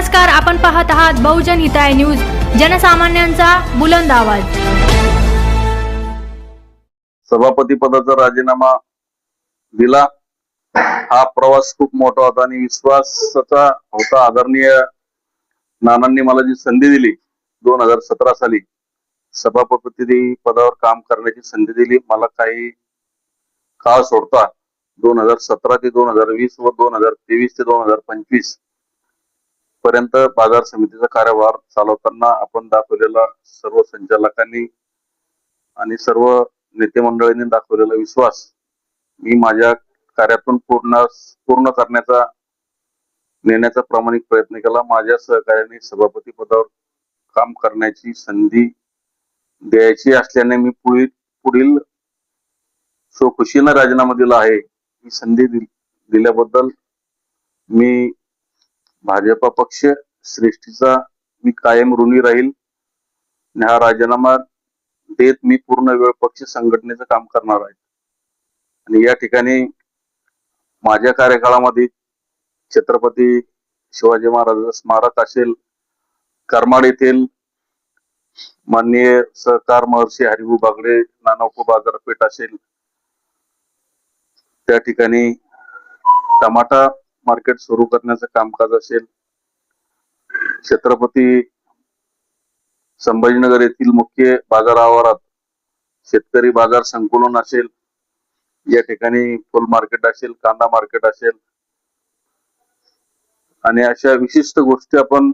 नमस्कार, आपण पाहत आहात बहुजन हिताय न्यूज, जनसामान्यांचा बुलंद आवाज। सभापती पदाचा राजीनामा दिला। हा प्रवास खूप मोठा होता आणि विश्वासाचा होता। आदरणीय नानांनी मला जी संधी दिली 2017 साली सभापती पदावर काम करण्याची संधी दिली, मला काही काळ सोडता 2017 ते 2020 व 2023 ते 2025 पर्यंत बाजार समितीचा कार्यभार चालवताना आपण दाखवलेला सर्व संचालकांनी आणि सर्व नेते मंडळींनी दाखवलेला विश्वास मी माझ्या कार्यातून पूर्ण करण्याचा नेण्याचा प्रामाणिक प्रयत्न केला। माझ्या सहकार्याने सभापती पदावर काम करण्याची संधी द्यायची असल्याने मी पुढील स्वखुशीने राजीनामा दिला आहे। ही संधी दिल्याबद्दल मी भाजपा पक्ष श्रेष्ठीचा मी कायम ऋणी राहील। हा राजीनामा देत मी पूर्ण वेळ पक्ष संघटनेचं काम करणार आहे। आणि या ठिकाणी माझ्या कार्यकाळामध्ये छत्रपती शिवाजी महाराज स्मारक असेल, करमाड येथील माननीय सहकार महर्षी हरिभाऊ बागडे नानावको बाजारपेठ असेल, त्या ठिकाणी टमाटा मार्केट सुरू करण्याचं कामकाज असेल, छत्रपती संभाजीनगर येथील मुख्य बाजार आवारात शेतकरी बाजार संकुलन असेल, या ठिकाणी फुल मार्केट असेल, कांदा मार्केट असेल आणि अशा विशिष्ट गोष्टी आपण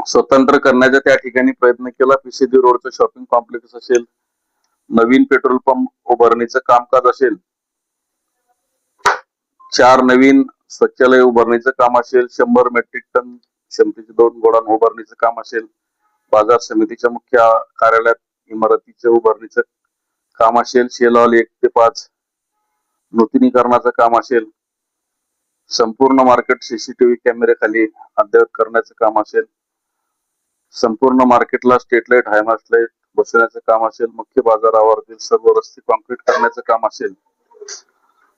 स्वतंत्र करण्याचा त्या ठिकाणी प्रयत्न केला। पीसीडी रोडचं शॉपिंग कॉम्प्लेक्स असेल, नवीन पेट्रोल पंप उभारणीचं कामकाज असेल, 4 नवीन स्वच्छालय उभारणीचं काम असेल, 100 मेट्रिक टन क्षमतेचे 2 गोडाऊन उभारणीचं काम असेल, बाजार समितीच्या मुख्य कार्यालयात इमारतीचे उभारणीचं काम असेल, शेल हॉल 1 ते 5 नूतनीकरणाचं काम असेल, संपूर्ण मार्केट सीसीटीव्ही कॅमेरे खाली अद्ययावत करण्याचं काम असेल, संपूर्ण मार्केटला स्ट्रीट लाईट हायमास्ट लाईट बसवण्याचं काम असेल, मुख्य बाजारावरील सर्व रस्ते कॉन्क्रीट करण्याचं काम असेल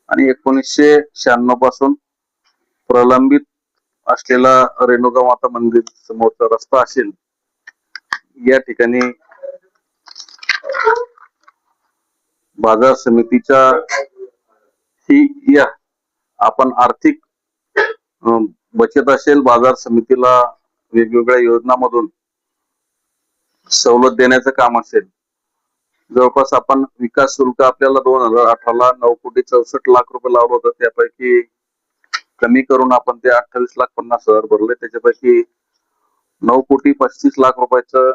आणि 1996 पासून प्रलंबित असलेला रेणुका माता मंदिर समोरचा रस्ता असेल, या ठिकाणी बाजार समितीच्या ही या आपण आर्थिक बचत असेल, बाजार समितीला वेगवेगळ्या योजनांमधून सवलत देण्याचं काम असेल। जवळपास आपण विकास शुल्क आपल्याला 2018 ला 9,64,00,000 रुपये लावलं होतं, त्यापैकी कमी करून आपण ते 28,50,000 भरले। त्याच्यापैकी 9,35,00,000 रुपयाचं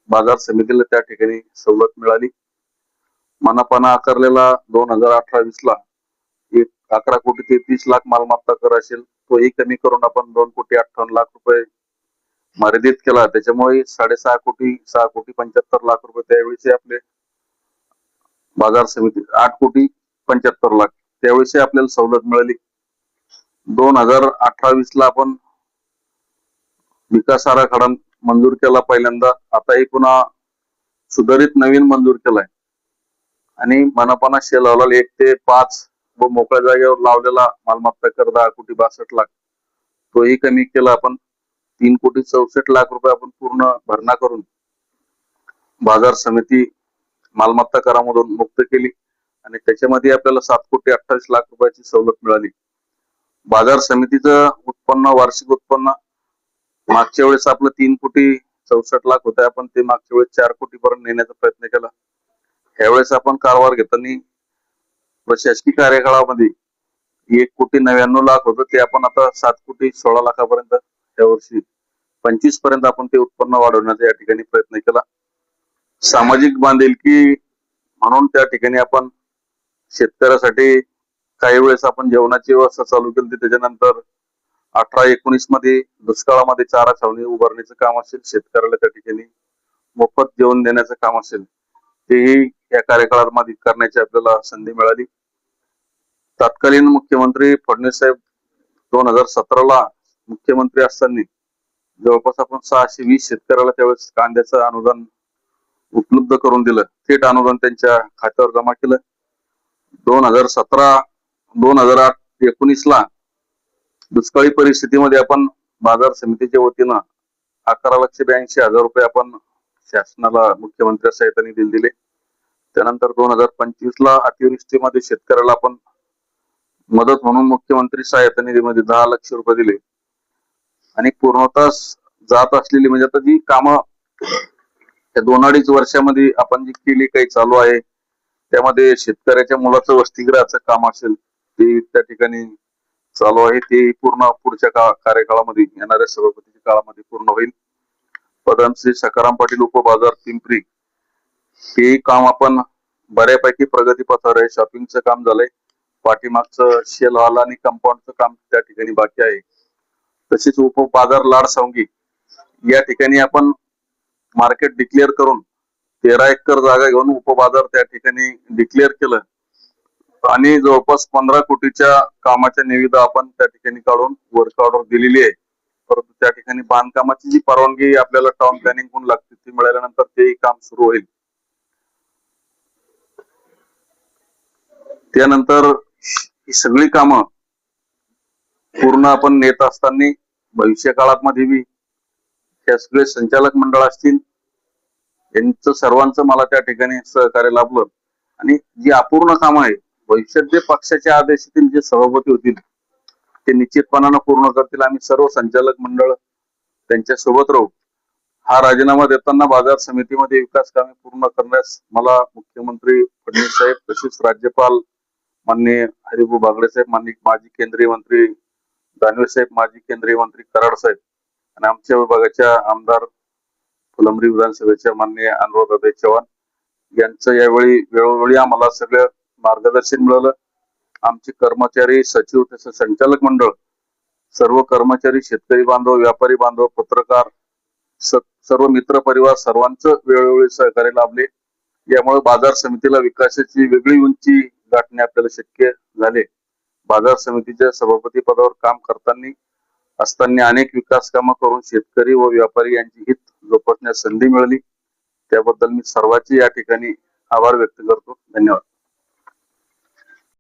बाजार समितीला त्या ठिकाणी सवलत मिळाली। मनापाना आकारलेला 2018-20 ला 11,33,00,000 मालमत्ता कर असेल, तोही कमी करून आपण 2,58,00,000 रुपये मर्यादित केला। त्याच्यामुळे 6,75,00,000 रुपये त्यावेळेस आपले बाजार समिती 8,75,00,000 त्यावेळेस आपल्याला सवलत मिळाली। 2018-20 ला आपण विकास आराखडा मंजूर केला पहिल्यांदा, आताही पुन्हा सुधारित नवीन मंजूर केलाय आणि मनापाना शेल हॉल 1 ते 5 व मोकळ्या जागेवर लावलेला मालमत्ता कर 10,62,00,000 तोही कमी केला आपण। 3,64,00,000 रुपये आपण पूर्ण भरणा करून बाजार समिती मालमत्ता करामधून मुक्त केली आणि त्याच्यामध्ये आपल्याला 7,28,00,000 रुपयाची सवलत मिळाली। बाजार समितीचं उत्पन्न वार्षिक उत्पन्न मागच्या वेळेस आपलं 3,64,00,000 होतं, आपण ते मागच्या वेळेस 4 कोटी पर्यंत नेण्याचा प्रयत्न केला। यावेळेस आपण कारभार घेताना प्रशासकीय कार्यकाळामध्ये 1,99,00,000 होतं, ते आपण आता 7,16,00,000 पर्यंत यावर्षी 25 पर्यंत आपण ते उत्पन्न वाढवण्याचा या ठिकाणी प्रयत्न केला। सामाजिक बांधिलकी म्हणून त्या ठिकाणी आपण शेतकऱ्यासाठी काही वेळेस आपण जेवणाची व्यवस्था चालू केली। त्याच्यानंतर 18-19 मध्ये दुष्काळामध्ये चारा छावणी उभारणीचं काम असेल, शेतकऱ्याला त्या ठिकाणी मोफत जेवण देण्याचं काम असेल, तेही या कार्यकाळामध्ये करण्याची आपल्याला संधी मिळाली। तत्कालीन मुख्यमंत्री फडणवीस साहेब 2017 ला मुख्यमंत्री असताना जवळपास आपण 620 शेतकऱ्याला त्यावेळेस कांद्याचं अनुदान उपलब्ध करून दिलं, थेट अनुदान त्यांच्या खात्यावर जमा केलं। 2017-2019 ला दुष्काळी परिस्थितीमध्ये आपण बाजार समितीच्या वतीनं 11,82,000 रुपये आपण शासनाला मुख्यमंत्री सहाय्यताने दिले. त्यानंतर 2025 ला अतिवृष्टीमध्ये शेतकऱ्याला आपण मदत म्हणून मुख्यमंत्री सहाय्यता निधीमध्ये 10 लक्ष रुपये दिले. आणि पूर्णतः जात असलेली म्हणजे आता जी कामं त्या 2-2.5 वर्षामध्ये आपण जी केली काही चालू आहे, त्यामध्ये शेतकऱ्याच्या मुलाचं वसतिगृहाचं काम असेल ते त्या ठिकाणी चालू आहे, ते पूर्ण पुढच्या कार्यकाळामध्ये येणाऱ्या सभापतीच्या काळामध्ये पूर्ण होईल. पदमश्री सखाराम पाटील उपबाजार पिंपरी हे काम आपण बऱ्यापैकी प्रगतीपथावर आहे. शॉपिंगचं काम झालंय, पाठीमागचं शेल हॉल आणि कंपाऊंडचं काम त्या ठिकाणी बाकी आहे. तसेच उपबाजार लाडसावंगी या ठिकाणी आपण मार्केट डिक्लेअर करून 13 एकर जागा घेऊन उपबाजार त्या ठिकाणी डिक्लेअर केलं आणि जवळपास 15 कोटीच्या कामाच्या निविदा आपण त्या ठिकाणी काढून वर्क ऑर्डर दिलेली आहे. परंतु त्या ठिकाणी बांधकामाची जी परवानगी आपल्याला टाउन प्लॅनिंग म्हणून लागते ती मिळाल्यानंतर तेही काम सुरू होईल. त्यानंतर ही सगळी कामं पूर्ण आपण नेत असताना भविष्य काळामध्ये बी हे सगळे संचालक मंडळ असतील यांचं सर्वांचं मला त्या ठिकाणी सहकार्य लाभलं. आणि जी अपूर्ण कामं आहे भविष्यात जे पक्षाच्या आदेशातील जे सभापती होतील ते निश्चितपणानं पूर्ण करतील. आम्ही सर्व संचालक मंडळ त्यांच्या सोबत राहू. हा राजीनामा देताना बाजार समितीमध्ये विकास कामे पूर्ण करण्यास मला मुख्यमंत्री फडणवीस साहेब तसेच राज्यपाल माननीय हरिभाऊ बागडे साहेब, माननीय माजी केंद्रीय मंत्री दानवे साहेब, माजी केंद्रीय मंत्री कराड साहेब आणि आमच्या विभागाच्या आमदार फुलंब्री विधानसभेच्या माननीय अनुराधाताई चव्हाण यांचं यावेळी वेळोवेळी आम्हाला सगळं मार्गदर्शन मिळालं. आमचे कर्मचारी, सचिव तसंच संचालक मंडळ, सर्व कर्मचारी, शेतकरी बांधव, व्यापारी बांधव, पत्रकार, सर्व मित्र परिवार सर्वांचं वेळोवेळी सहकार्य लाभले. यामुळे बाजार समितीला विकासाची वेगळी उंची गाठणे आपल्याला शक्य झाले. बाजार समितीच्या सभापती पदावर काम असताना अनेक विकास कामं करून शेतकरी व व्यापारी यांची हित जोपासण्यास संधी मिळाली. त्याबद्दल मी सर्वांचे या ठिकाणी आभार व्यक्त करतो. धन्यवाद.